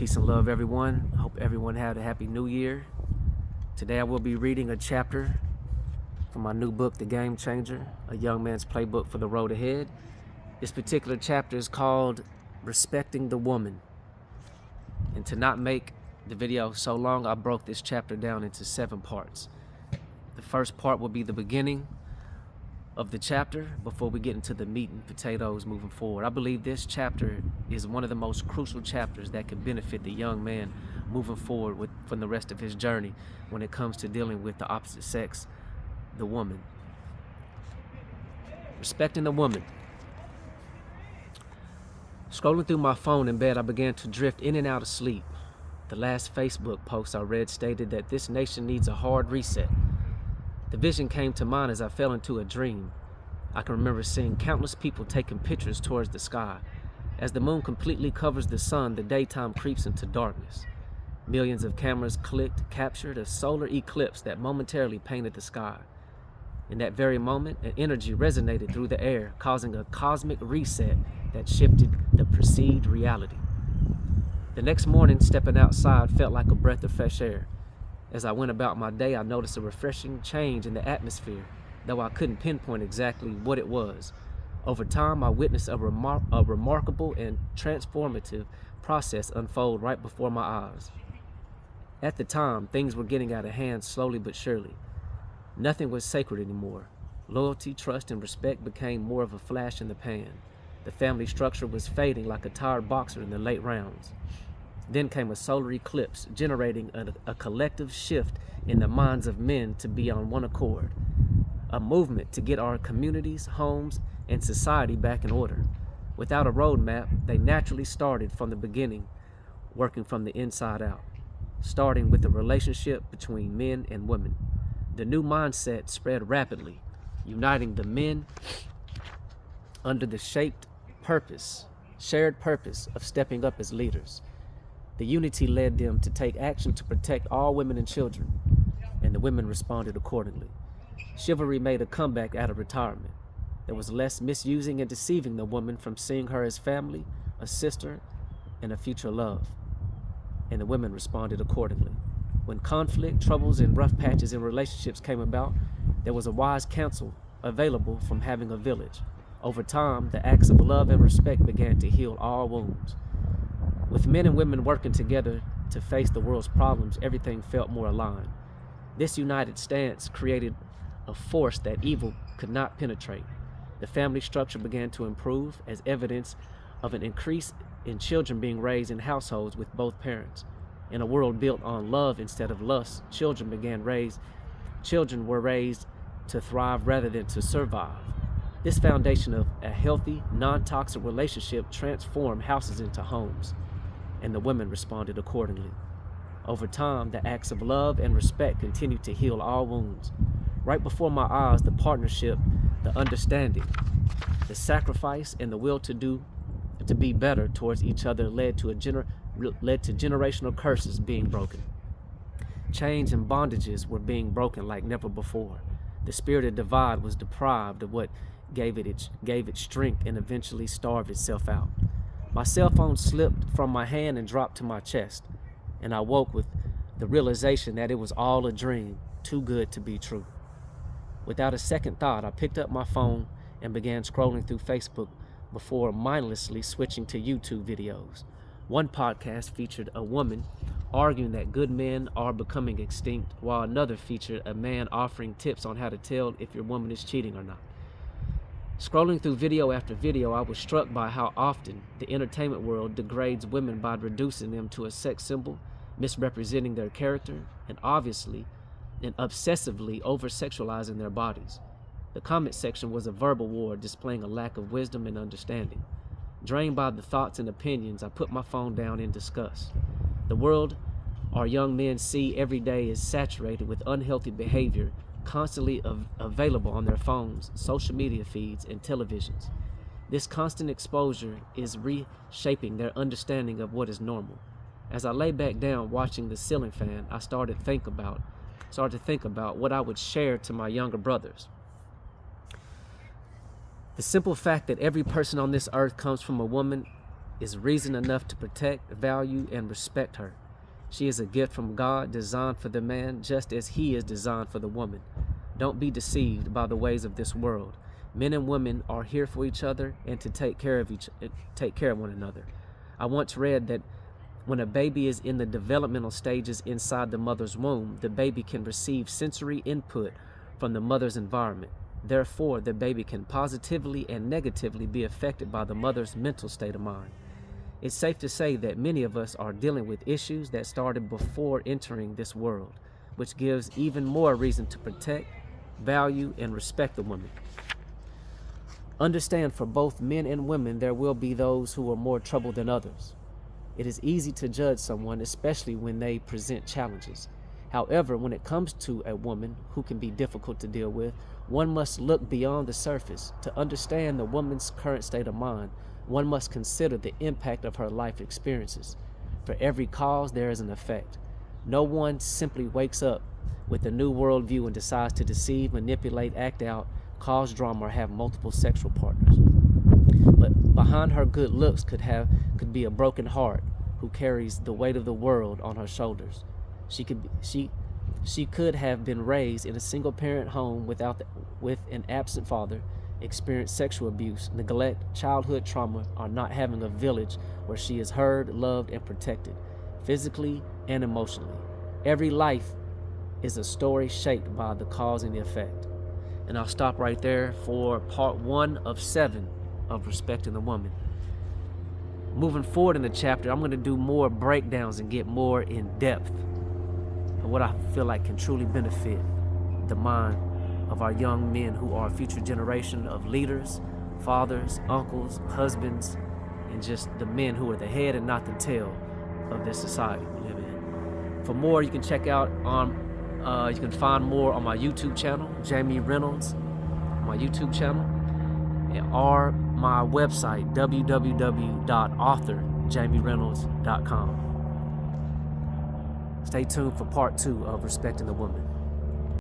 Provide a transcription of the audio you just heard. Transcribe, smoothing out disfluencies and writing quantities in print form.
Peace and love, everyone. I hope everyone had a happy new year. Today I will be reading a chapter from my new book, The Game Changer, a young man's playbook for the road ahead. This particular chapter is called Respecting the Woman. And to not make the video so long, I broke this chapter down into 7 parts. The first part will be the beginning of the chapter before we get into the meat and potatoes moving forward. I believe this chapter is one of the most crucial chapters that can benefit the young man moving forward from the rest of his journey when it comes to dealing with the opposite sex, the woman. Respecting the woman. Scrolling through my phone in bed, I began to drift in and out of sleep. The last Facebook post I read stated that this nation needs a hard reset. The vision came to mind as I fell into a dream. I can remember seeing countless people taking pictures towards the sky. As the moon completely covers the sun, the daytime creeps into darkness. Millions of cameras captured a solar eclipse that momentarily painted the sky. In that very moment, an energy resonated through the air, causing a cosmic reset that shifted the perceived reality. The next morning, stepping outside felt like a breath of fresh air. As I went about my day, I noticed a refreshing change in the atmosphere, though I couldn't pinpoint exactly what it was. Over time, I witnessed a remarkable and transformative process unfold right before my eyes. At the time, things were getting out of hand slowly but surely. Nothing was sacred anymore. Loyalty, trust, and respect became more of a flash in the pan. The family structure was fading like a tired boxer in the late rounds. Then came a solar eclipse, generating a collective shift in the minds of men to be on one accord. A movement to get our communities, homes, and society back in order. Without a roadmap, they naturally started from the beginning, working from the inside out, starting with the relationship between men and women. The new mindset spread rapidly, uniting the men under the shared purpose of stepping up as leaders. The unity led them to take action to protect all women and children, and the women responded accordingly. Chivalry made a comeback out of retirement. There was less misusing and deceiving the woman from seeing her as family, a sister, and a future love, and the women responded accordingly. When conflict, troubles, and rough patches in relationships came about, there was a wise counsel available from having a village. Over time, the acts of love and respect began to heal all wounds. With men and women working together to face the world's problems, everything felt more aligned. This united stance created a force that evil could not penetrate. The family structure began to improve as evidence of an increase in children being raised in households with both parents. In a world built on love instead of lust, children were raised to thrive rather than to survive. This foundation of a healthy, non-toxic relationship transformed houses into homes, and the women responded accordingly. Over time, the acts of love and respect continued to heal all wounds. Right before my eyes, the partnership, the understanding, the sacrifice, and the will to be better towards each other led to generational curses being broken. Chains and bondages were being broken like never before. The spirited divide was deprived of what gave it strength and eventually starved itself out. My cell phone slipped from my hand and dropped to my chest, and I woke with the realization that it was all a dream, too good to be true. Without a second thought, I picked up my phone and began scrolling through Facebook before mindlessly switching to YouTube videos. One podcast featured a woman arguing that good men are becoming extinct, while another featured a man offering tips on how to tell if your woman is cheating or not. Scrolling through video after video, I was struck by how often the entertainment world degrades women by reducing them to a sex symbol, misrepresenting their character, and obviously and obsessively over-sexualizing their bodies. The comment section was a verbal war displaying a lack of wisdom and understanding. Drained by the thoughts and opinions, I put my phone down in disgust. The world our young men see every day is saturated with unhealthy behavior, constantly available on their phones, social media feeds, and televisions. This constant exposure is reshaping their understanding of what is normal. As I lay back down watching the ceiling fan, I started to think about what I would share to my younger brothers. The simple fact that every person on this earth comes from a woman is reason enough to protect, value, and respect her. She is a gift from God, designed for the man just as he is designed for the woman. Don't be deceived by the ways of this world. Men and women are here for each other and to take care of one another. I once read that when a baby is in the developmental stages inside the mother's womb, the baby can receive sensory input from the mother's environment. Therefore, the baby can positively and negatively be affected by the mother's mental state of mind. It's safe to say that many of us are dealing with issues that started before entering this world, which gives even more reason to protect, value, and respect the woman. Understand, for both men and women, there will be those who are more troubled than others. It is easy to judge someone, especially when they present challenges. However, when it comes to a woman who can be difficult to deal with, one must look beyond the surface. To understand the woman's current state of mind, one must consider the impact of her life experiences. For every cause, there is an effect. No one simply wakes up with a new worldview and decides to deceive, manipulate, act out, cause drama, or have multiple sexual partners. But behind her good looks could be a broken heart who carries the weight of the world on her shoulders. She could have been raised in a single-parent home with an absent father, experienced sexual abuse, neglect, childhood trauma, or not having a village where she is heard, loved, and protected, physically and emotionally. Every life is a story shaped by the cause and the effect. And I'll stop right there for part 1 of 7 of Respecting the Woman. Moving forward in the chapter, I'm going to do more breakdowns and get more in depth of what I feel like can truly benefit the mind of our young men who are a future generation of leaders, fathers, uncles, husbands, and just the men who are the head and not the tail of this society we live in. For more, you can check out you can find more on my YouTube channel, Jamie Reynolds, my YouTube channel, or my website, www.authorjamiereynolds.com. Stay tuned for part 2 of Respecting the Woman.